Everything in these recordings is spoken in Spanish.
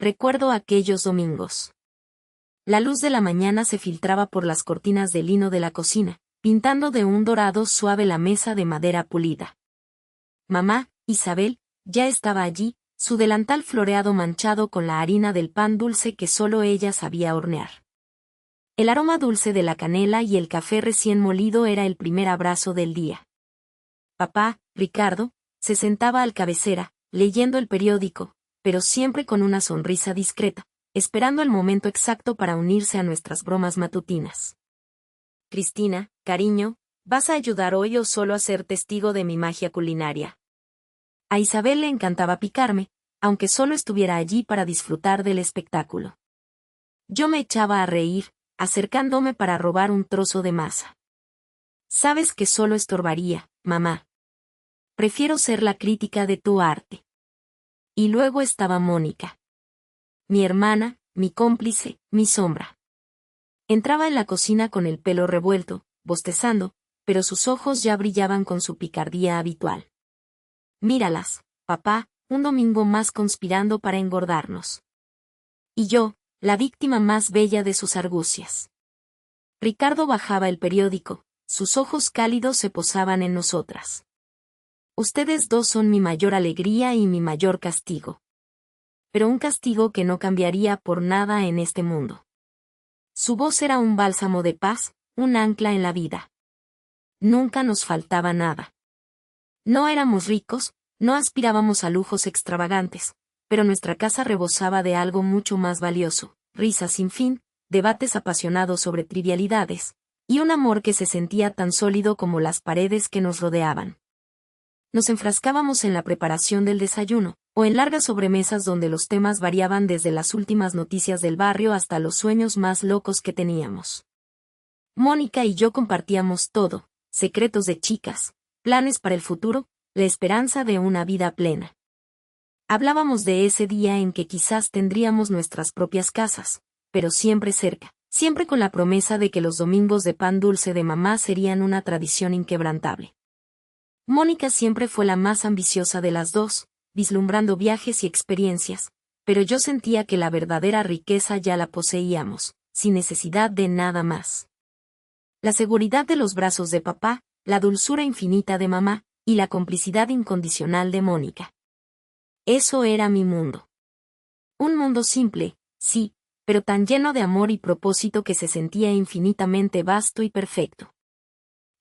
recuerdo aquellos domingos. La luz de la mañana se filtraba por las cortinas de lino de la cocina, pintando de un dorado suave la mesa de madera pulida. Mamá, Isabel, ya estaba allí, su delantal floreado manchado con la harina del pan dulce que solo ella sabía hornear. El aroma dulce de la canela y el café recién molido era el primer abrazo del día. Papá, Ricardo, se sentaba al cabecera, leyendo el periódico, pero siempre con una sonrisa discreta, esperando el momento exacto para unirse a nuestras bromas matutinas. Cristina, cariño, ¿vas a ayudar hoy o solo a ser testigo de mi magia culinaria? A Isabel le encantaba picarme, aunque solo estuviera allí para disfrutar del espectáculo. Yo me echaba a reír, acercándome para robar un trozo de masa. Sabes que solo estorbaría, mamá. Prefiero ser la crítica de tu arte. Y luego estaba Mónica. Mi hermana, mi cómplice, mi sombra. Entraba en la cocina con el pelo revuelto, bostezando, pero sus ojos ya brillaban con su picardía habitual. Míralas, papá, un domingo más conspirando para engordarnos. Y yo, la víctima más bella de sus argucias. Ricardo bajaba el periódico, sus ojos cálidos se posaban en nosotras. Ustedes dos son mi mayor alegría y mi mayor castigo. Pero un castigo que no cambiaría por nada en este mundo. Su voz era un bálsamo de paz, un ancla en la vida. Nunca nos faltaba nada. No éramos ricos, no aspirábamos a lujos extravagantes, pero nuestra casa rebosaba de algo mucho más valioso, risas sin fin, debates apasionados sobre trivialidades, y un amor que se sentía tan sólido como las paredes que nos rodeaban. Nos enfrascábamos en la preparación del desayuno, o en largas sobremesas donde los temas variaban desde las últimas noticias del barrio hasta los sueños más locos que teníamos. Mónica y yo compartíamos todo, secretos de chicas, planes para el futuro, la esperanza de una vida plena. Hablábamos de ese día en que quizás tendríamos nuestras propias casas, pero siempre cerca, siempre con la promesa de que los domingos de pan dulce de mamá serían una tradición inquebrantable. Mónica siempre fue la más ambiciosa de las dos, vislumbrando viajes y experiencias, pero yo sentía que la verdadera riqueza ya la poseíamos, sin necesidad de nada más. La seguridad de los brazos de papá, la dulzura infinita de mamá, y la complicidad incondicional de Mónica. Eso era mi mundo. Un mundo simple, sí, pero tan lleno de amor y propósito que se sentía infinitamente vasto y perfecto.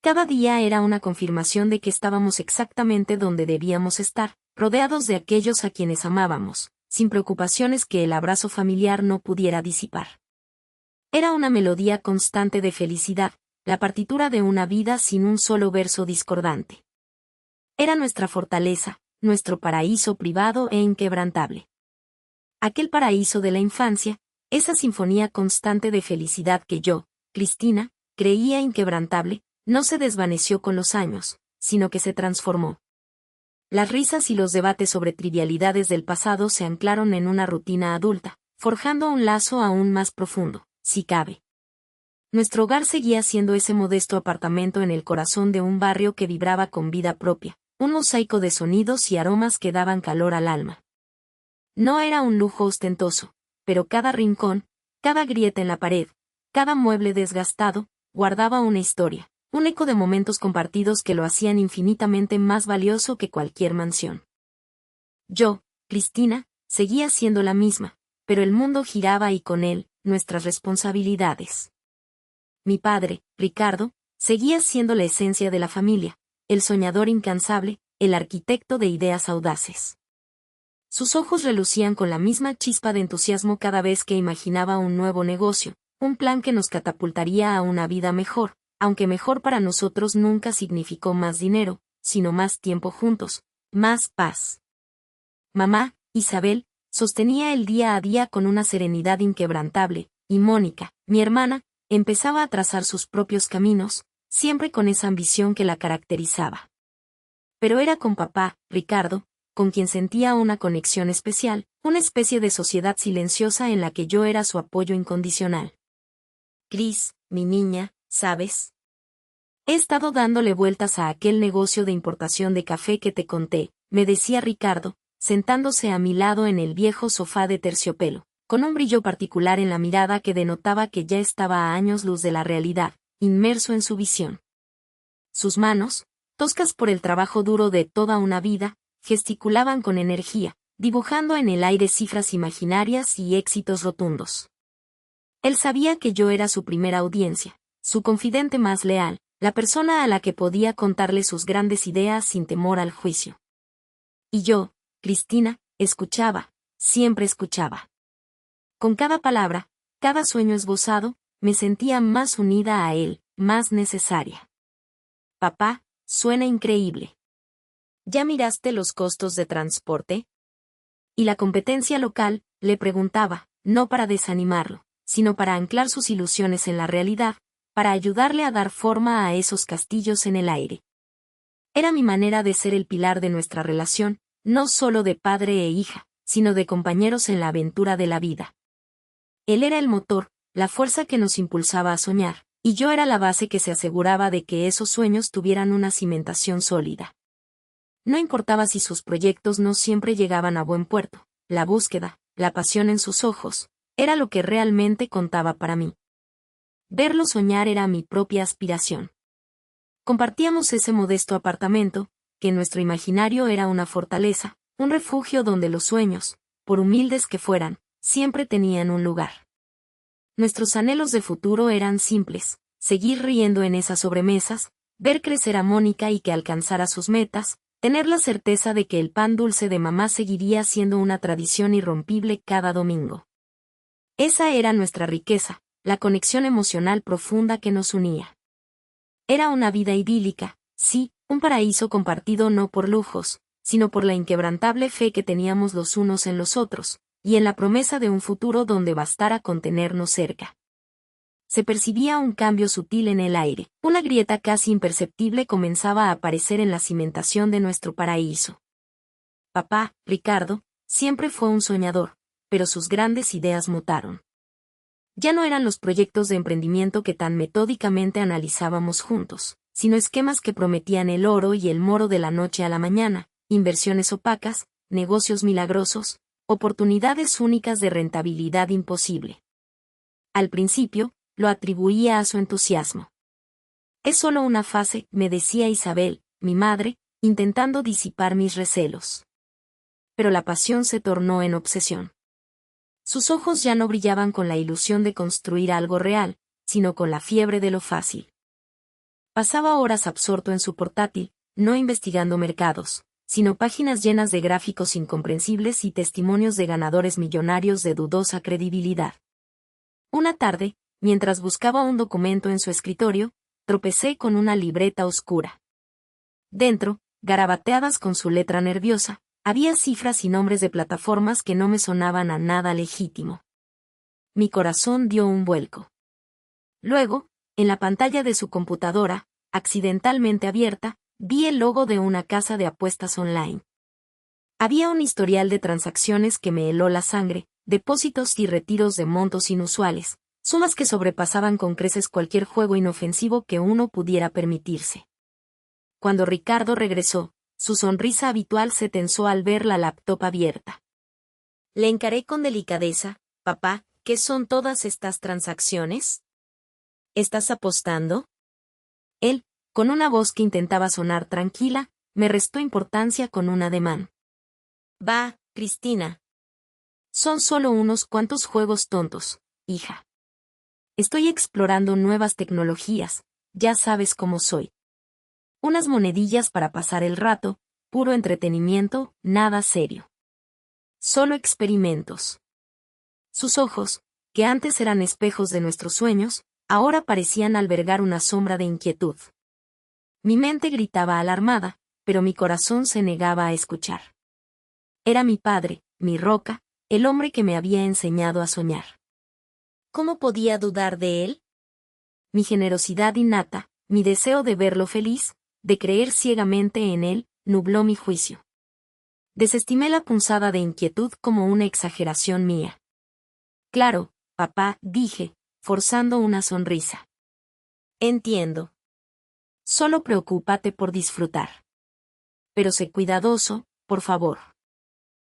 Cada día era una confirmación de que estábamos exactamente donde debíamos estar, rodeados de aquellos a quienes amábamos, sin preocupaciones que el abrazo familiar no pudiera disipar. Era una melodía constante de felicidad, la partitura de una vida sin un solo verso discordante. Era nuestra fortaleza, nuestro paraíso privado e inquebrantable. Aquel paraíso de la infancia, esa sinfonía constante de felicidad que yo, Cristina, creía inquebrantable, no se desvaneció con los años, sino que se transformó. Las risas y los debates sobre trivialidades del pasado se anclaron en una rutina adulta, forjando un lazo aún más profundo, si cabe. Nuestro hogar seguía siendo ese modesto apartamento en el corazón de un barrio que vibraba con vida propia, un mosaico de sonidos y aromas que daban calor al alma. No era un lujo ostentoso, pero cada rincón, cada grieta en la pared, cada mueble desgastado, guardaba una historia, un eco de momentos compartidos que lo hacían infinitamente más valioso que cualquier mansión. Yo, Cristina, seguía siendo la misma, pero el mundo giraba y con él, nuestras responsabilidades. Mi padre, Ricardo, seguía siendo la esencia de la familia, el soñador incansable, el arquitecto de ideas audaces. Sus ojos relucían con la misma chispa de entusiasmo cada vez que imaginaba un nuevo negocio, un plan que nos catapultaría a una vida mejor, aunque mejor para nosotros nunca significó más dinero, sino más tiempo juntos, más paz. Mamá, Isabel, sostenía el día a día con una serenidad inquebrantable, y Mónica, mi hermana, empezaba a trazar sus propios caminos, siempre con esa ambición que la caracterizaba. Pero era con papá, Ricardo, con quien sentía una conexión especial, una especie de sociedad silenciosa en la que yo era su apoyo incondicional. Cris, mi niña, ¿sabes? He estado dándole vueltas a aquel negocio de importación de café que te conté, me decía Ricardo, sentándose a mi lado en el viejo sofá de terciopelo, con un brillo particular en la mirada que denotaba que ya estaba a años luz de la realidad, inmerso en su visión. Sus manos, toscas por el trabajo duro de toda una vida, gesticulaban con energía, dibujando en el aire cifras imaginarias y éxitos rotundos. Él sabía que yo era su primera audiencia, su confidente más leal, la persona a la que podía contarle sus grandes ideas sin temor al juicio. Y yo, Cristina, escuchaba, siempre escuchaba. Con cada palabra, cada sueño esbozado, me sentía más unida a él, más necesaria. Papá, suena increíble. ¿Ya miraste los costos de transporte? Y la competencia local, le preguntaba, no para desanimarlo, sino para anclar sus ilusiones en la realidad, para ayudarle a dar forma a esos castillos en el aire. Era mi manera de ser el pilar de nuestra relación, no solo de padre e hija, sino de compañeros en la aventura de la vida. Él era el motor, la fuerza que nos impulsaba a soñar, y yo era la base que se aseguraba de que esos sueños tuvieran una cimentación sólida. No importaba si sus proyectos no siempre llegaban a buen puerto, la búsqueda, la pasión en sus ojos, era lo que realmente contaba para mí. Verlo soñar era mi propia aspiración. Compartíamos ese modesto apartamento, que en nuestro imaginario era una fortaleza, un refugio donde los sueños, por humildes que fueran, siempre tenían un lugar. Nuestros anhelos de futuro eran simples: seguir riendo en esas sobremesas, ver crecer a Mónica y que alcanzara sus metas, tener la certeza de que el pan dulce de mamá seguiría siendo una tradición irrompible cada domingo. Esa era nuestra riqueza, la conexión emocional profunda que nos unía. Era una vida idílica, sí, un paraíso compartido no por lujos, sino por la inquebrantable fe que teníamos los unos en los otros, y en la promesa de un futuro donde bastara con tenernos cerca. Se percibía un cambio sutil en el aire, una grieta casi imperceptible comenzaba a aparecer en la cimentación de nuestro paraíso. Papá, Ricardo, siempre fue un soñador, pero sus grandes ideas mutaron. Ya no eran los proyectos de emprendimiento que tan metódicamente analizábamos juntos, sino esquemas que prometían el oro y el moro de la noche a la mañana, inversiones opacas, negocios milagrosos, oportunidades únicas de rentabilidad imposible. Al principio, lo atribuía a su entusiasmo. Es solo una fase, me decía Isabel, mi madre, intentando disipar mis recelos. Pero la pasión se tornó en obsesión. Sus ojos ya no brillaban con la ilusión de construir algo real, sino con la fiebre de lo fácil. Pasaba horas absorto en su portátil, no investigando mercados, sino páginas llenas de gráficos incomprensibles y testimonios de ganadores millonarios de dudosa credibilidad. Una tarde, mientras buscaba un documento en su escritorio, tropecé con una libreta oscura. Dentro, garabateadas con su letra nerviosa, había cifras y nombres de plataformas que no me sonaban a nada legítimo. Mi corazón dio un vuelco. Luego, en la pantalla de su computadora, accidentalmente abierta, vi el logo de una casa de apuestas online. Había un historial de transacciones que me heló la sangre, depósitos y retiros de montos inusuales, sumas que sobrepasaban con creces cualquier juego inofensivo que uno pudiera permitirse. Cuando Ricardo regresó, su sonrisa habitual se tensó al ver la laptop abierta. Le encaré con delicadeza: papá, ¿qué son todas estas transacciones? ¿Estás apostando? Él, con una voz que intentaba sonar tranquila, me restó importancia con un ademán. Va, Cristina. Son solo unos cuantos juegos tontos, hija. Estoy explorando nuevas tecnologías, ya sabes cómo soy. Unas monedillas para pasar el rato, puro entretenimiento, nada serio. Solo experimentos. Sus ojos, que antes eran espejos de nuestros sueños, ahora parecían albergar una sombra de inquietud. Mi mente gritaba alarmada, pero mi corazón se negaba a escuchar. Era mi padre, mi roca, el hombre que me había enseñado a soñar. ¿Cómo podía dudar de él? Mi generosidad innata, mi deseo de verlo feliz, de creer ciegamente en él, nubló mi juicio. Desestimé la punzada de inquietud como una exageración mía. Claro, papá, dije, forzando una sonrisa. Entiendo. Solo preocúpate por disfrutar. Pero sé cuidadoso, por favor.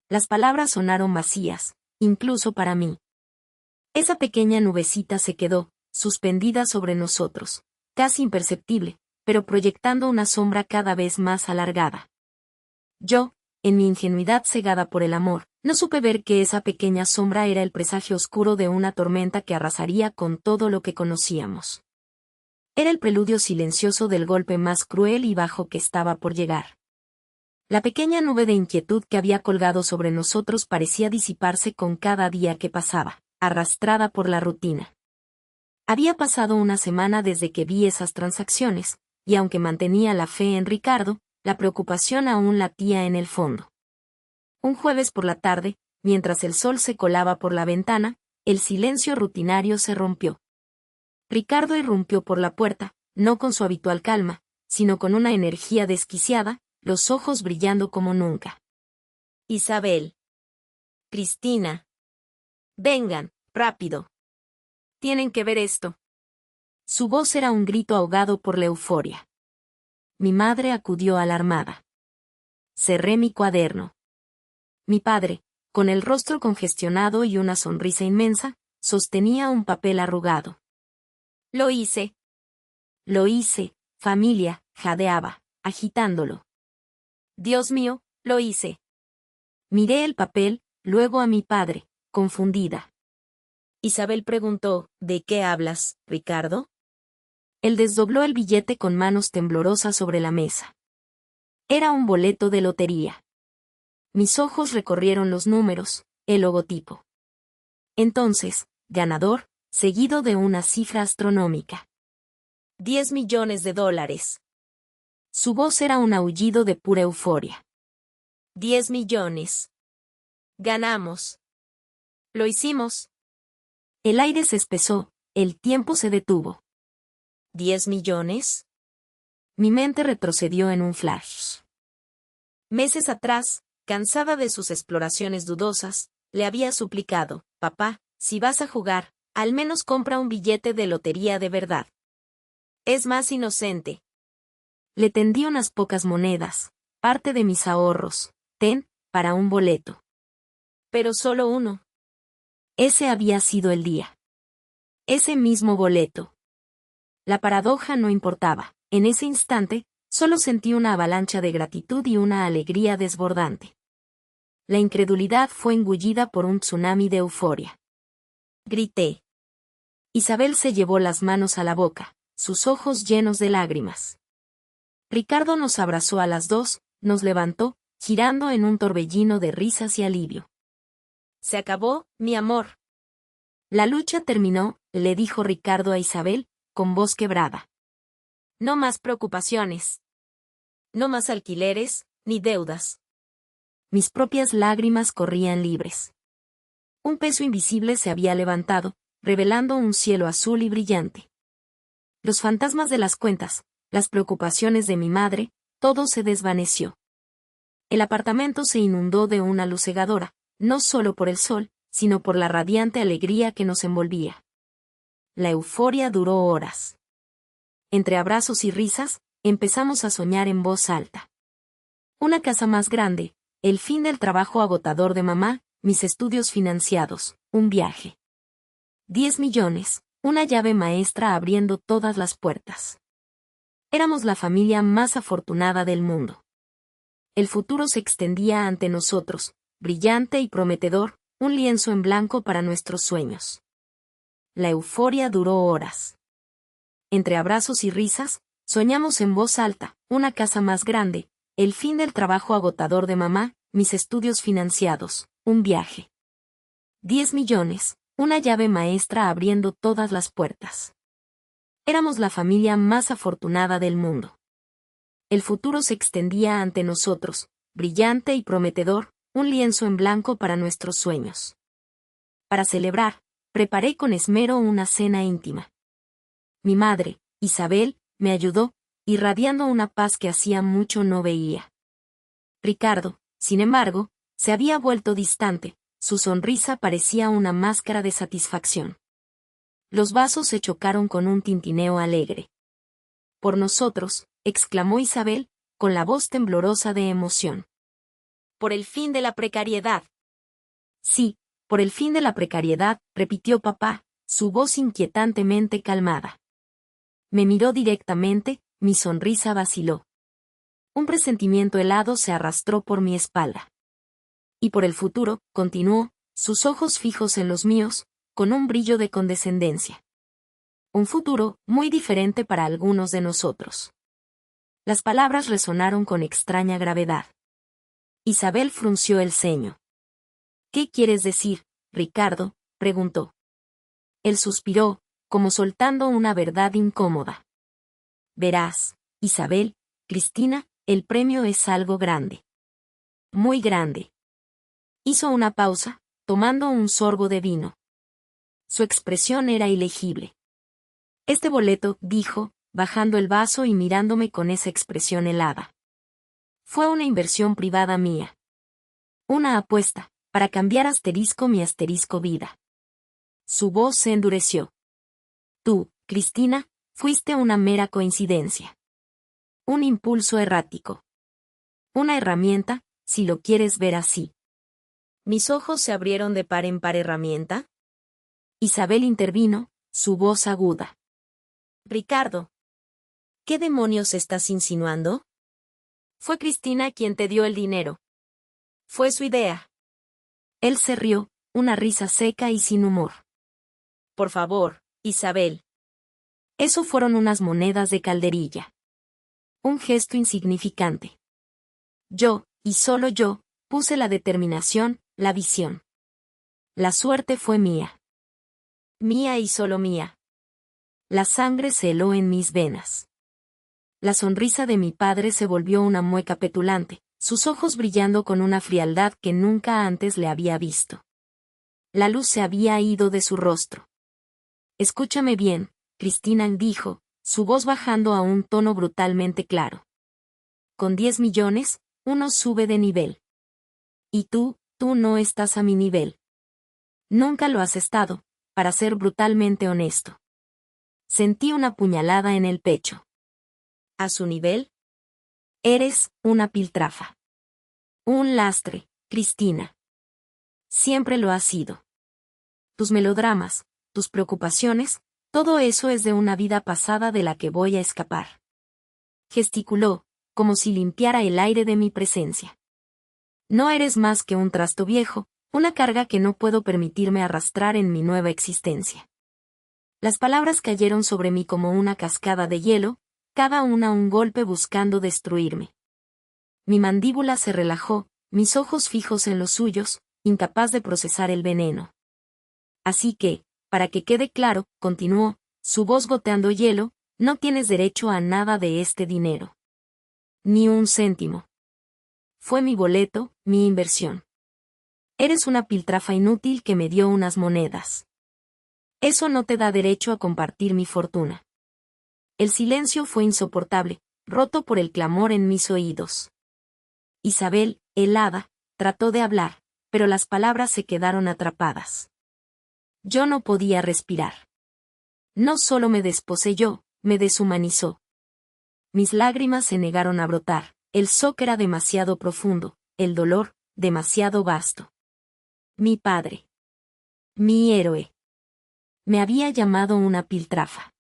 Las palabras sonaron vacías, incluso para mí. Esa pequeña nubecita se quedó, suspendida sobre nosotros, casi imperceptible, pero proyectando una sombra cada vez más alargada. Yo, en mi ingenuidad cegada por el amor, no supe ver que esa pequeña sombra era el presagio oscuro de una tormenta que arrasaría con todo lo que conocíamos. Era el preludio silencioso del golpe más cruel y bajo que estaba por llegar. La pequeña nube de inquietud que había colgado sobre nosotros parecía disiparse con cada día que pasaba, arrastrada por la rutina. Había pasado una semana desde que vi esas transacciones, y aunque mantenía la fe en Ricardo, la preocupación aún latía en el fondo. Un jueves por la tarde, mientras el sol se colaba por la ventana, el silencio rutinario se rompió. Ricardo irrumpió por la puerta, no con su habitual calma, sino con una energía desquiciada, los ojos brillando como nunca. Isabel. Cristina. Vengan, rápido. Tienen que ver esto. Su voz era un grito ahogado por la euforia. Mi madre acudió alarmada. Cerré mi cuaderno. Mi padre, con el rostro congestionado y una sonrisa inmensa, sostenía un papel arrugado. Lo hice. Lo hice, familia, jadeaba, agitándolo. Dios mío, lo hice. Miré el papel, luego a mi padre, confundida. Isabel preguntó, ¿de qué hablas, Ricardo? Él desdobló el billete con manos temblorosas sobre la mesa. Era un boleto de lotería. Mis ojos recorrieron los números, el logotipo. Entonces, ganador, seguido de una cifra astronómica. $10 millones. Su voz era un aullido de pura euforia. 10 millones. Ganamos. Lo hicimos. El aire se espesó, el tiempo se detuvo. ¿10 millones? Mi mente retrocedió en un flash. Meses atrás, cansada de sus exploraciones dudosas, le había suplicado, papá, si vas a jugar, al menos compra un billete de lotería de verdad. Es más inocente. Le tendí unas pocas monedas, parte de mis ahorros, ten, para un boleto. Pero solo uno. Ese había sido el día. Ese mismo boleto. La paradoja no importaba, en ese instante, solo sentí una avalancha de gratitud y una alegría desbordante. La incredulidad fue engullida por un tsunami de euforia. Grité. Isabel se llevó las manos a la boca, sus ojos llenos de lágrimas. Ricardo nos abrazó a las dos, nos levantó, girando en un torbellino de risas y alivio. Se acabó, mi amor. La lucha terminó, le dijo Ricardo a Isabel, con voz quebrada. No más preocupaciones. No más alquileres, ni deudas. Mis propias lágrimas corrían libres. Un peso invisible se había levantado, revelando un cielo azul y brillante. Los fantasmas de las cuentas, las preocupaciones de mi madre, todo se desvaneció. El apartamento se inundó de una luz cegadora, no solo por el sol, sino por la radiante alegría que nos envolvía. La euforia duró horas. Entre abrazos y risas, empezamos a soñar en voz alta. Una casa más grande, el fin del trabajo agotador de mamá, mis estudios financiados, un viaje. 10 millones, una llave maestra abriendo todas las puertas. Éramos la familia más afortunada del mundo. El futuro se extendía ante nosotros, brillante y prometedor, un lienzo en blanco para nuestros sueños. La euforia duró horas. Entre abrazos y risas, soñamos en voz alta, una casa más grande, el fin del trabajo agotador de mamá, mis estudios financiados, un viaje. 10 millones, una llave maestra abriendo todas las puertas. Éramos la familia más afortunada del mundo. El futuro se extendía ante nosotros, brillante y prometedor, un lienzo en blanco para nuestros sueños. Para celebrar, preparé con esmero una cena íntima. Mi madre, Isabel, me ayudó, irradiando una paz que hacía mucho no veía. Ricardo, sin embargo, se había vuelto distante, su sonrisa parecía una máscara de satisfacción. Los vasos se chocaron con un tintineo alegre. Por nosotros, exclamó Isabel, con la voz temblorosa de emoción. por el fin de la precariedad. Sí, por el fin de la precariedad, repitió papá, su voz inquietantemente calmada. Me miró directamente, mi sonrisa vaciló. Un presentimiento helado se arrastró por mi espalda. Y por el futuro, continuó, sus ojos fijos en los míos, con un brillo de condescendencia. Un futuro muy diferente para algunos de nosotros. Las palabras resonaron con extraña gravedad. Isabel frunció el ceño. ¿Qué quieres decir, Ricardo?, preguntó. Él suspiró, como soltando una verdad incómoda. Verás, Isabel, Cristina, el premio es algo grande. Muy grande. Hizo una pausa, tomando un sorbo de vino. Su expresión era ilegible. Este boleto, dijo, bajando el vaso y mirándome con esa expresión helada. Fue una inversión privada mía. Una apuesta, para cambiar mi vida. Su voz se endureció. Tú, Cristina, fuiste una mera coincidencia. Un impulso errático. Una herramienta, si lo quieres ver así. Mis ojos se abrieron de par en par. ¿Herramienta? Isabel intervino, su voz aguda. Ricardo. ¿Qué demonios estás insinuando? Fue Cristina quien te dio el dinero. Fue su idea. Él se rió, una risa seca y sin humor. Por favor, Isabel. Eso fueron unas monedas de calderilla. Un gesto insignificante. Yo, y solo yo, puse la determinación, la visión. La suerte fue mía. Mía y solo mía. La sangre se heló en mis venas. La sonrisa de mi padre se volvió una mueca petulante, sus ojos brillando con una frialdad que nunca antes le había visto. La luz se había ido de su rostro. Escúchame bien, Cristina, dijo, su voz bajando a un tono brutalmente claro. Con 10 millones, uno sube de nivel. Y tú no estás a mi nivel. Nunca lo has estado, para ser brutalmente honesto. Sentí una puñalada en el pecho. ¿A su nivel? Eres una piltrafa. Un lastre, Cristina. Siempre lo has sido. Tus melodramas, tus preocupaciones, todo eso es de una vida pasada de la que voy a escapar. Gesticuló, como si limpiara el aire de mi presencia. No eres más que un trasto viejo, una carga que no puedo permitirme arrastrar en mi nueva existencia. Las palabras cayeron sobre mí como una cascada de hielo, cada una un golpe buscando destruirme. Mi mandíbula se relajó, mis ojos fijos en los suyos, incapaz de procesar el veneno. Así que, para que quede claro, continuó, su voz goteando hielo, no tienes derecho a nada de este dinero. Ni un céntimo. Fue mi boleto, mi inversión. Eres una piltrafa inútil que me dio unas monedas. Eso no te da derecho a compartir mi fortuna. El silencio fue insoportable, roto por el clamor en mis oídos. Isabel, helada, trató de hablar, pero las palabras se quedaron atrapadas. Yo no podía respirar. No solo me desposeyó, me deshumanizó. Mis lágrimas se negaron a brotar, el shock era demasiado profundo, el dolor, demasiado vasto. Mi padre. Mi héroe. Me había llamado una piltrafa.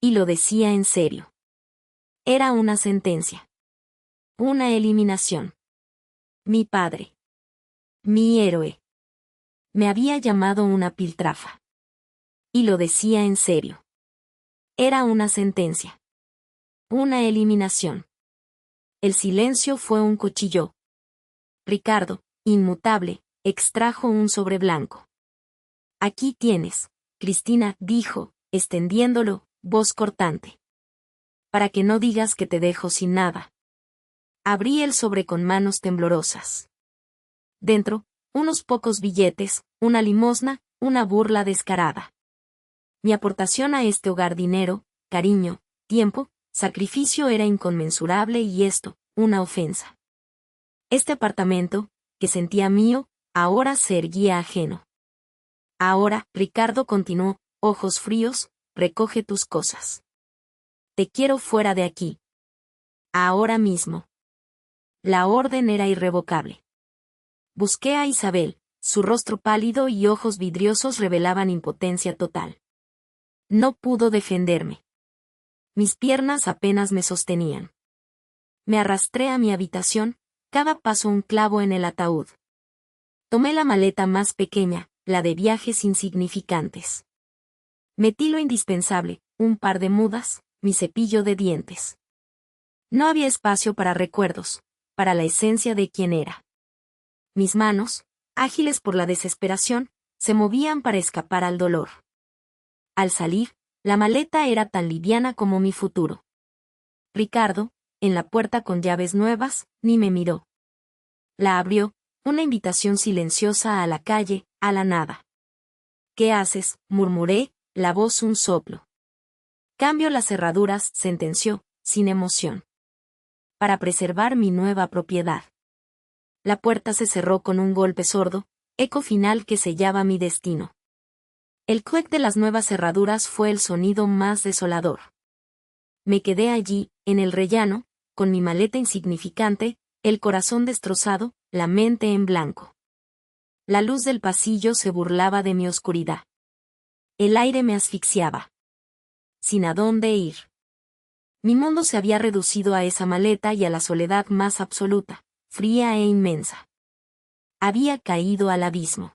Y lo decía en serio. Era una sentencia. Una eliminación. Mi padre. Mi héroe. Me había llamado una piltrafa. Y lo decía en serio. Era una sentencia. Una eliminación. El silencio fue un cuchillo. Ricardo, inmutable, extrajo un sobre blanco. Aquí tienes, Cristina, dijo, extendiéndolo, voz cortante. Para que no digas que te dejo sin nada. Abrí el sobre con manos temblorosas. Dentro, unos pocos billetes, una limosna, una burla descarada. Mi aportación a este hogar, dinero, cariño, tiempo, sacrificio, era inconmensurable y esto, una ofensa. Este apartamento, que sentía mío, ahora se erguía ajeno. Ahora, Ricardo continuó, ojos fríos, recoge tus cosas. Te quiero fuera de aquí. Ahora mismo. La orden era irrevocable. Busqué a Isabel, su rostro pálido y ojos vidriosos revelaban impotencia total. No pudo defenderme. Mis piernas apenas me sostenían. Me arrastré a mi habitación, cada paso un clavo en el ataúd. Tomé la maleta más pequeña, la de viajes insignificantes. Metí lo indispensable, un par de mudas, mi cepillo de dientes. No había espacio para recuerdos, para la esencia de quién era. Mis manos, ágiles por la desesperación, se movían para escapar al dolor. Al salir, la maleta era tan liviana como mi futuro. Ricardo, en la puerta con llaves nuevas, ni me miró. La abrió, una invitación silenciosa a la calle, a la nada. ¿Qué haces?, murmuré, la voz un soplo. Cambio las cerraduras, sentenció, sin emoción. Para preservar mi nueva propiedad. La puerta se cerró con un golpe sordo, eco final que sellaba mi destino. El clic de las nuevas cerraduras fue el sonido más desolador. Me quedé allí, en el rellano, con mi maleta insignificante, el corazón destrozado, la mente en blanco. La luz del pasillo se burlaba de mi oscuridad. El aire me asfixiaba. Sin a dónde ir. Mi mundo se había reducido a esa maleta y a la soledad más absoluta, fría e inmensa. Había caído al abismo.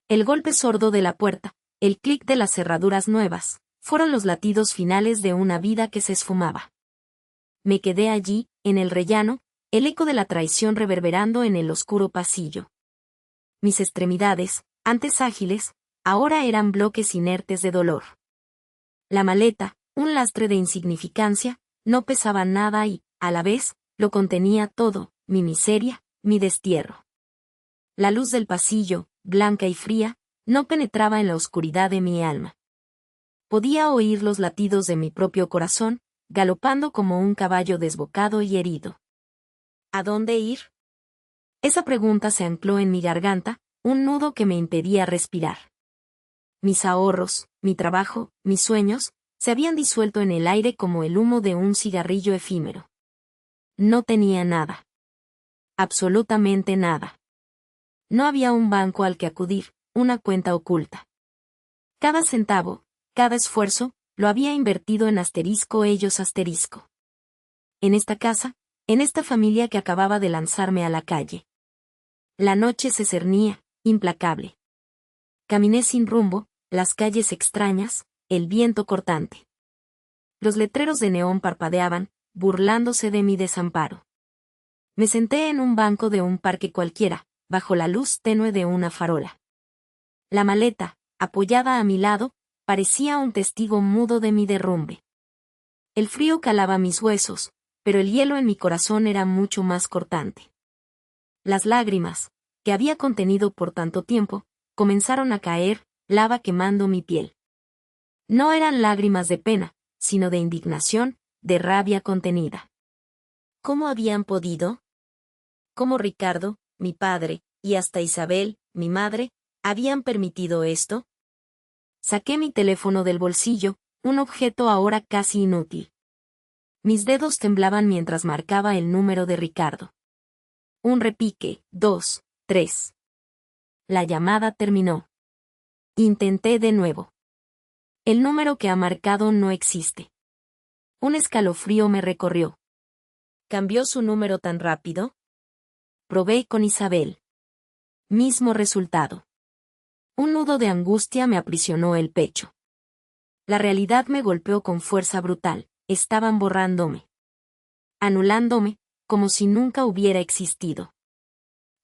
El golpe sordo de la puerta, el clic de las cerraduras nuevas, fueron los latidos finales de una vida que se esfumaba. Me quedé allí, en el rellano, el eco de la traición reverberando en el oscuro pasillo. Mis extremidades, antes ágiles, ahora eran bloques inertes de dolor. La maleta, un lastre de insignificancia, no pesaba nada y, a la vez, lo contenía todo, mi miseria, mi destierro. La luz del pasillo, blanca y fría, no penetraba en la oscuridad de mi alma. Podía oír los latidos de mi propio corazón, galopando como un caballo desbocado y herido. ¿A dónde ir? Esa pregunta se ancló en mi garganta, un nudo que me impedía respirar. Mis ahorros, mi trabajo, mis sueños, se habían disuelto en el aire como el humo de un cigarrillo efímero. No tenía nada. Absolutamente nada. No había un banco al que acudir, una cuenta oculta. Cada centavo, cada esfuerzo, lo había invertido en asterisco ellos asterisco. En esta casa, en esta familia que acababa de lanzarme a la calle. La noche se cernía, implacable. Caminé sin rumbo, las calles extrañas, el viento cortante. Los letreros de neón parpadeaban, burlándose de mi desamparo. Me senté en un banco de un parque cualquiera, bajo la luz tenue de una farola. La maleta, apoyada a mi lado, parecía un testigo mudo de mi derrumbe. El frío calaba mis huesos, pero el hielo en mi corazón era mucho más cortante. Las lágrimas, que había contenido por tanto tiempo, comenzaron a caer, lava quemando mi piel. No eran lágrimas de pena, sino de indignación, de rabia contenida. ¿Cómo habían podido? ¿Cómo Ricardo, mi padre, y hasta Isabel, mi madre, habían permitido esto? Saqué mi teléfono del bolsillo, un objeto ahora casi inútil. Mis dedos temblaban mientras marcaba el número de Ricardo. Un repique, 2, 3. La llamada terminó. Intenté de nuevo. El número que ha marcado no existe. Un escalofrío me recorrió. ¿Cambió su número tan rápido? Probé con Isabel. Mismo resultado. Un nudo de angustia me aprisionó el pecho. La realidad me golpeó con fuerza brutal, estaban borrándome. Anulándome, como si nunca hubiera existido.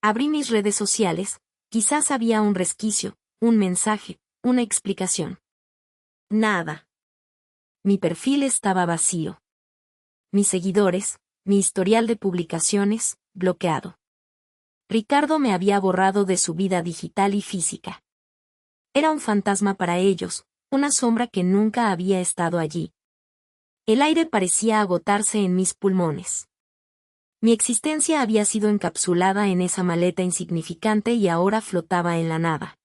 Abrí mis redes sociales, quizás había un resquicio, un mensaje, una explicación. Nada. Mi perfil estaba vacío. Mis seguidores, mi historial de publicaciones, bloqueado. Ricardo me había borrado de su vida digital y física. Era un fantasma para ellos, una sombra que nunca había estado allí. El aire parecía agotarse en mis pulmones. Mi existencia había sido encapsulada en esa maleta insignificante y ahora flotaba en la nada.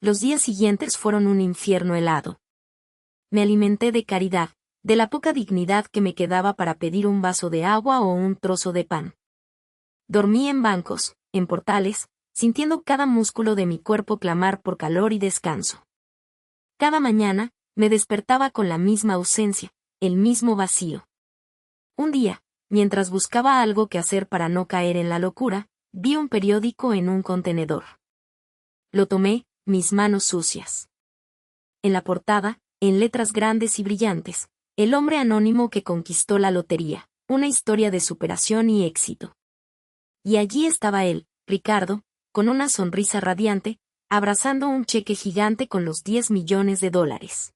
Los días siguientes fueron un infierno helado. Me alimenté de caridad, de la poca dignidad que me quedaba para pedir un vaso de agua o un trozo de pan. Dormí en bancos, en Portales, sintiendo cada músculo de mi cuerpo clamar por calor y descanso. Cada mañana, me despertaba con la misma ausencia, el mismo vacío. Un día, mientras buscaba algo que hacer para no caer en la locura, vi un periódico en un contenedor. Lo tomé, mis manos sucias. En la portada, en letras grandes y brillantes, el hombre anónimo que conquistó la lotería, una historia de superación y éxito. Y allí estaba él, Ricardo, con una sonrisa radiante, abrazando un cheque gigante con los $10 millones.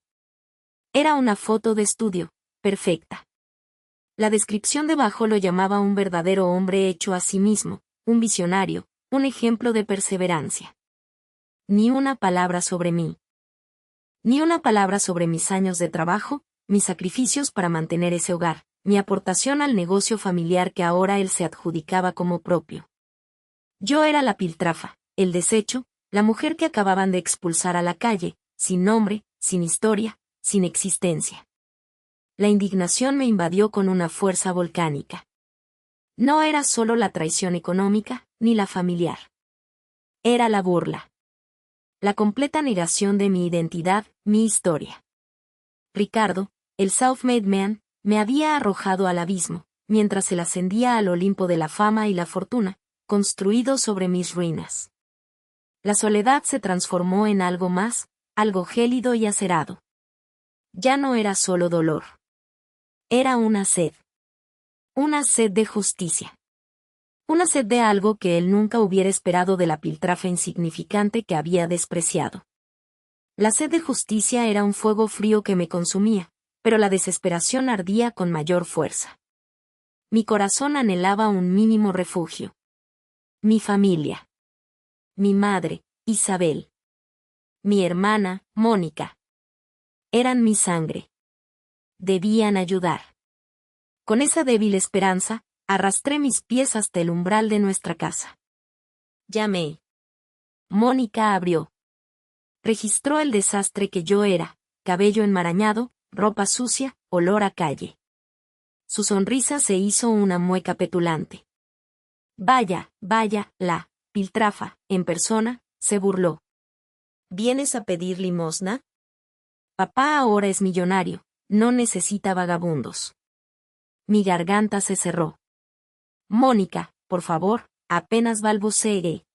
Era una foto de estudio, perfecta. La descripción debajo lo llamaba un verdadero hombre hecho a sí mismo, un visionario, un ejemplo de perseverancia. Ni una palabra sobre mí. Ni una palabra sobre mis años de trabajo, mis sacrificios para mantener ese hogar, mi aportación al negocio familiar que ahora él se adjudicaba como propio. Yo era la piltrafa, el desecho, la mujer que acababan de expulsar a la calle, sin nombre, sin historia, sin existencia. La indignación me invadió con una fuerza volcánica. No era solo la traición económica, ni la familiar. Era la burla. La completa negación de mi identidad, mi historia. Ricardo, el self-made man, me había arrojado al abismo, mientras él ascendía al Olimpo de la fama y la fortuna, construido sobre mis ruinas. La soledad se transformó en algo más, algo gélido y acerado. Ya no era solo dolor. Era una sed. Una sed de justicia. Una sed de algo que él nunca hubiera esperado de la piltrafa insignificante que había despreciado. La sed de justicia era un fuego frío que me consumía, pero la desesperación ardía con mayor fuerza. Mi corazón anhelaba un mínimo refugio. Mi familia. Mi madre, Isabel. Mi hermana, Mónica. Eran mi sangre. Debían ayudar. Con esa débil esperanza, arrastré mis pies hasta el umbral de nuestra casa. Llamé. Mónica abrió. Registró el desastre que yo era, cabello enmarañado, ropa sucia, olor a calle. Su sonrisa se hizo una mueca petulante. Vaya, vaya, la piltrafa, en persona, se burló. ¿Vienes a pedir limosna? Papá ahora es millonario, no necesita vagabundos. Mi garganta se cerró. Mónica, por favor, apenas balbuceé.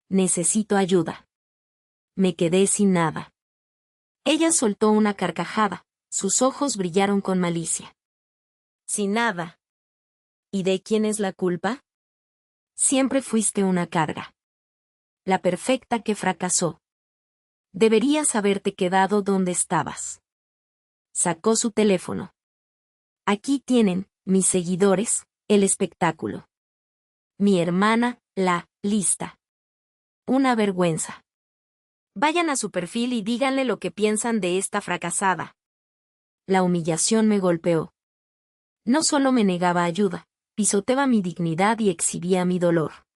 Necesito ayuda. Me quedé sin nada. Ella soltó una carcajada, sus ojos brillaron con malicia. Sin nada. ¿Y de quién es la culpa? Siempre fuiste una carga. La perfecta que fracasó. Deberías haberte quedado donde estabas. Sacó su teléfono. Aquí tienen, mis seguidores, el espectáculo. Mi hermana, la lista. Una vergüenza. Vayan a su perfil y díganle lo que piensan de esta fracasada. La humillación me golpeó. No solo me negaba ayuda, pisoteaba mi dignidad y exhibía mi dolor.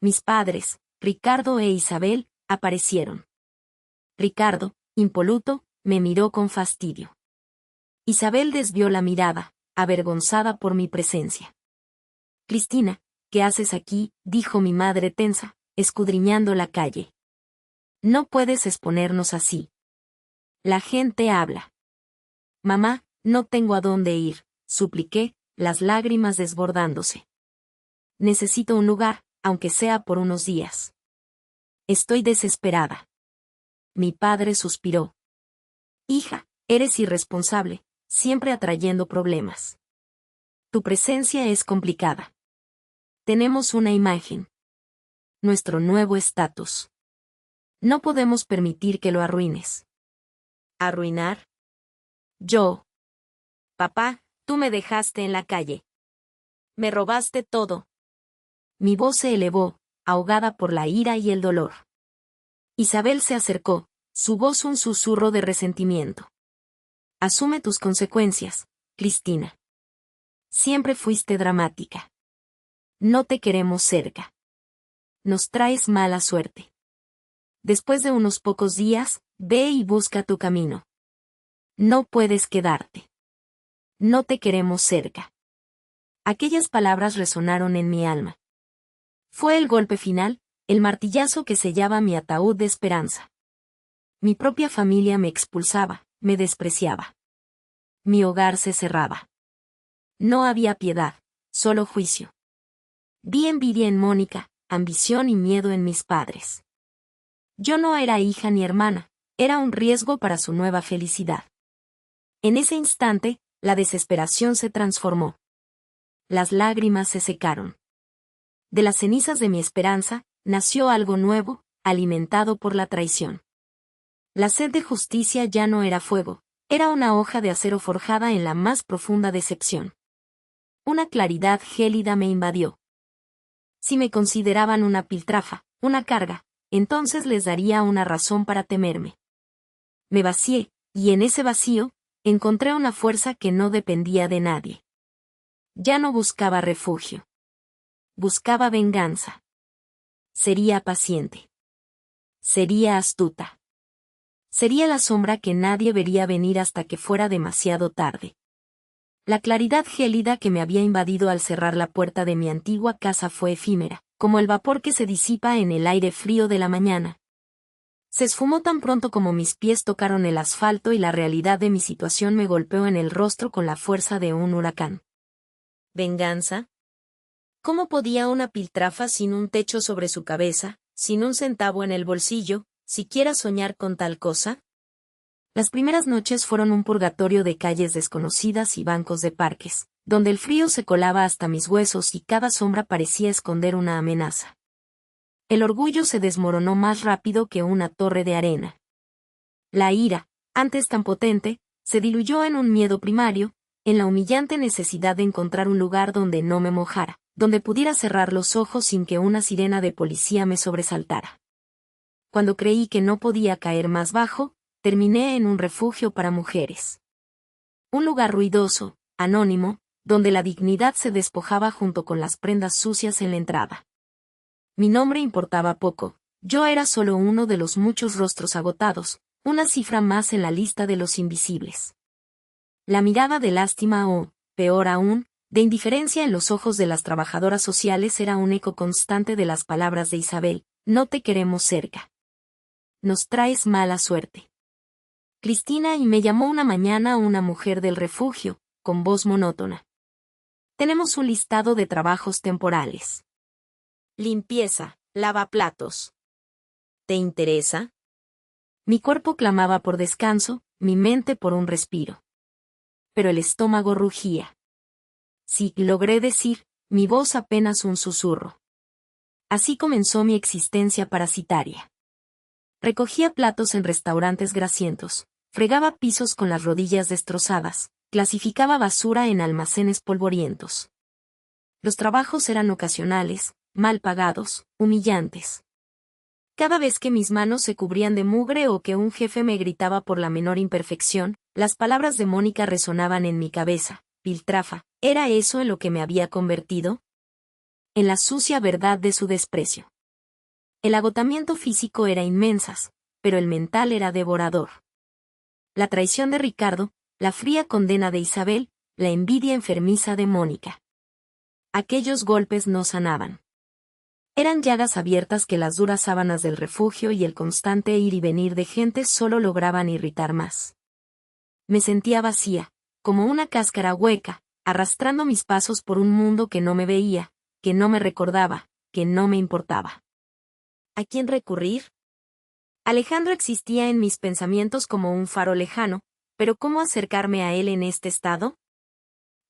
Mis padres, Ricardo e Isabel, aparecieron. Ricardo, impoluto, me miró con fastidio. Isabel desvió la mirada, avergonzada por mi presencia. Cristina, ¿qué haces aquí?, dijo mi madre tensa, escudriñando la calle. No puedes exponernos así. La gente habla. Mamá, no tengo a dónde ir, supliqué, las lágrimas desbordándose. Necesito un lugar, aunque sea por unos días. Estoy desesperada. Mi padre suspiró. Hija, eres irresponsable, siempre atrayendo problemas. Tu presencia es complicada. Tenemos una imagen. Nuestro nuevo estatus. No podemos permitir que lo arruines. ¿Arruinar? Yo. Papá, tú me dejaste en la calle. Me robaste todo. Mi voz se elevó, ahogada por la ira y el dolor. Isabel se acercó, su voz un susurro de resentimiento. Asume tus consecuencias, Cristina. Siempre fuiste dramática. No te queremos cerca. Nos traes mala suerte. Después de unos pocos días, ve y busca tu camino. No puedes quedarte. No te queremos cerca. Aquellas palabras resonaron en mi alma. Fue el golpe final, el martillazo que sellaba mi ataúd de esperanza. Mi propia familia me expulsaba, me despreciaba. Mi hogar se cerraba. No había piedad, solo juicio. Vi envidia en Mónica, ambición y miedo en mis padres. Yo no era hija ni hermana, era un riesgo para su nueva felicidad. En ese instante, la desesperación se transformó. Las lágrimas se secaron. De las cenizas de mi esperanza, nació algo nuevo, alimentado por la traición. La sed de justicia ya no era fuego, era una hoja de acero forjada en la más profunda decepción. Una claridad gélida me invadió. Si me consideraban una piltrafa, una carga, entonces les daría una razón para temerme. Me vacié, y en ese vacío, encontré una fuerza que no dependía de nadie. Ya no buscaba refugio. Buscaba venganza. Sería paciente. Sería astuta. Sería la sombra que nadie vería venir hasta que fuera demasiado tarde. La claridad gélida que me había invadido al cerrar la puerta de mi antigua casa fue efímera, como el vapor que se disipa en el aire frío de la mañana. Se esfumó tan pronto como mis pies tocaron el asfalto y la realidad de mi situación me golpeó en el rostro con la fuerza de un huracán. ¿Venganza? ¿Cómo podía una piltrafa sin un techo sobre su cabeza, sin un centavo en el bolsillo, siquiera soñar con tal cosa? Las primeras noches fueron un purgatorio de calles desconocidas y bancos de parques, donde el frío se colaba hasta mis huesos y cada sombra parecía esconder una amenaza. El orgullo se desmoronó más rápido que una torre de arena. La ira, antes tan potente, se diluyó en un miedo primario, en la humillante necesidad de encontrar un lugar donde no me mojara, donde pudiera cerrar los ojos sin que una sirena de policía me sobresaltara. Cuando creí que no podía caer más bajo, terminé en un refugio para mujeres. Un lugar ruidoso, anónimo, donde la dignidad se despojaba junto con las prendas sucias en la entrada. Mi nombre importaba poco, yo era solo uno de los muchos rostros agotados, una cifra más en la lista de los invisibles. La mirada de lástima o, peor aún, de indiferencia en los ojos de las trabajadoras sociales era un eco constante de las palabras de Isabel: no te queremos cerca. Nos traes mala suerte. Cristina, y me llamó una mañana una mujer del refugio, con voz monótona. Tenemos un listado de trabajos temporales. Limpieza, lavaplatos. ¿Te interesa? Mi cuerpo clamaba por descanso, mi mente por un respiro. Pero el estómago rugía. Sí, logré decir, mi voz apenas un susurro. Así comenzó mi existencia parasitaria. Recogía platos en restaurantes grasientos, fregaba pisos con las rodillas destrozadas, clasificaba basura en almacenes polvorientos. Los trabajos eran ocasionales, mal pagados, humillantes. Cada vez que mis manos se cubrían de mugre o que un jefe me gritaba por la menor imperfección, las palabras de Mónica resonaban en mi cabeza: piltrafa, ¿era eso en lo que me había convertido? En la sucia verdad de su desprecio. El agotamiento físico era inmensas, pero el mental era devorador. La traición de Ricardo, la fría condena de Isabel, la envidia enfermiza de Mónica. Aquellos golpes no sanaban. Eran llagas abiertas que las duras sábanas del refugio y el constante ir y venir de gente solo lograban irritar más. Me sentía vacía, como una cáscara hueca, arrastrando mis pasos por un mundo que no me veía, que no me recordaba, que no me importaba. ¿A quién recurrir? Alejandro existía en mis pensamientos como un faro lejano, pero ¿cómo acercarme a él en este estado?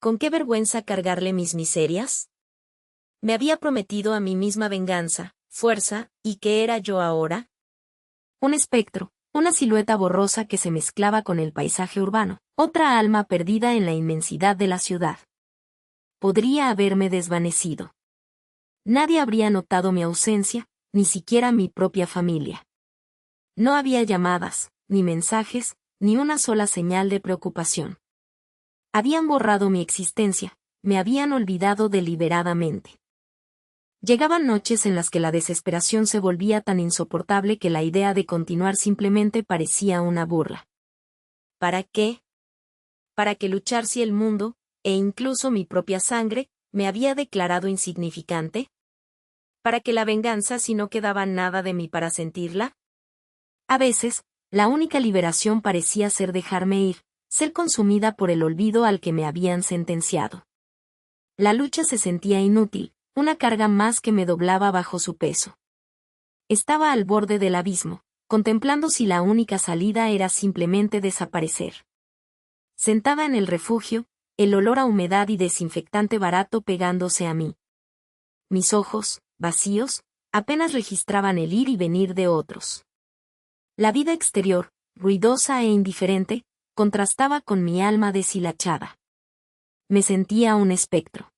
¿Con qué vergüenza cargarle mis miserias? Me había prometido a mí misma venganza, fuerza, ¿y qué era yo ahora? Un espectro, una silueta borrosa que se mezclaba con el paisaje urbano, otra alma perdida en la inmensidad de la ciudad. Podría haberme desvanecido. Nadie habría notado mi ausencia, ni siquiera mi propia familia. No había llamadas, ni mensajes, ni una sola señal de preocupación. Habían borrado mi existencia, me habían olvidado deliberadamente. Llegaban noches en las que la desesperación se volvía tan insoportable que la idea de continuar simplemente parecía una burla. ¿Para qué? ¿Para qué luchar si el mundo, e incluso mi propia sangre, me había declarado insignificante? ¿Para qué la venganza si no quedaba nada de mí para sentirla? A veces, la única liberación parecía ser dejarme ir, ser consumida por el olvido al que me habían sentenciado. La lucha se sentía inútil, una carga más que me doblaba bajo su peso. Estaba al borde del abismo, contemplando si la única salida era simplemente desaparecer. Sentada en el refugio, el olor a humedad y desinfectante barato pegándose a mí. Mis ojos, vacíos, apenas registraban el ir y venir de otros. La vida exterior, ruidosa e indiferente, contrastaba con mi alma deshilachada. Me sentía un espectro.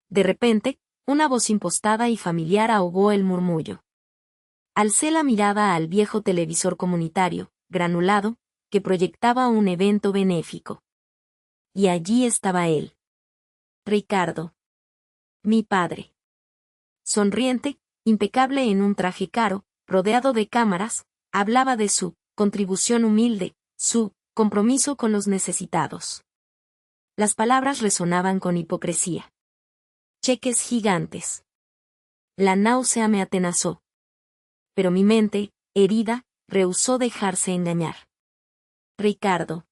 De repente, una voz impostada y familiar ahogó el murmullo. Alcé la mirada al viejo televisor comunitario, granulado, que proyectaba un evento benéfico. Y allí estaba él. Ricardo. Mi padre. Sonriente, impecable en un traje caro, rodeado de cámaras, hablaba de su contribución humilde, su compromiso con los necesitados. Las palabras resonaban con hipocresía. Cheques gigantes. La náusea me atenazó. Pero mi mente, herida, rehusó dejarse engañar. Ricardo.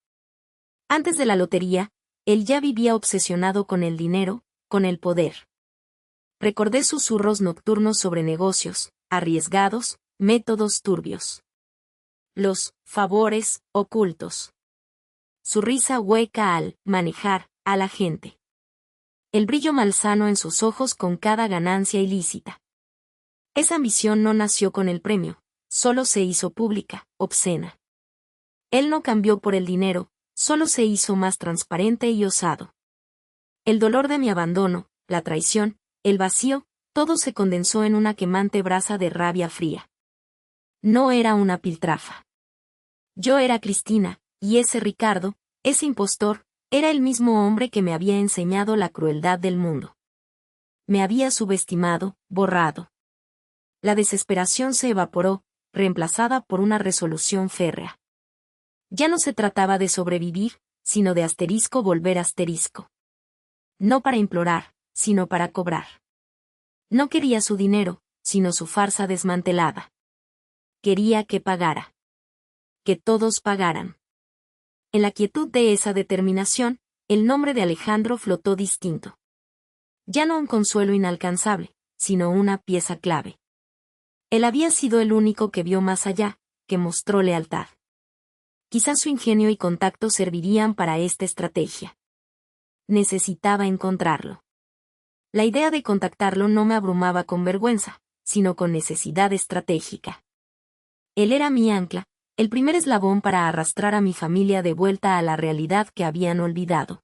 Antes de la lotería, él ya vivía obsesionado con el dinero, con el poder. Recordé susurros nocturnos sobre negocios, arriesgados, métodos turbios. Los favores ocultos. Su risa hueca al manejar a la gente. El brillo malsano en sus ojos con cada ganancia ilícita. Esa ambición no nació con el premio, solo se hizo pública, obscena. Él no cambió por el dinero, solo se hizo más transparente y osado. El dolor de mi abandono, la traición, el vacío, todo se condensó en una quemante brasa de rabia fría. No era una piltrafa. Yo era Cristina, y ese Ricardo, ese impostor, era el mismo hombre que me había enseñado la crueldad del mundo. Me había subestimado, borrado. La desesperación se evaporó, reemplazada por una resolución férrea. Ya no se trataba de sobrevivir, sino de volver asterisco. No para implorar, sino para cobrar. No quería su dinero, sino su farsa desmantelada. Quería que pagara. Que todos pagaran. En la quietud de esa determinación, el nombre de Alejandro flotó distinto. Ya no un consuelo inalcanzable, sino una pieza clave. Él había sido el único que vio más allá, que mostró lealtad. Quizás su ingenio y contacto servirían para esta estrategia. Necesitaba encontrarlo. La idea de contactarlo no me abrumaba con vergüenza, sino con necesidad estratégica. Él era mi ancla, el primer eslabón para arrastrar a mi familia de vuelta a la realidad que habían olvidado.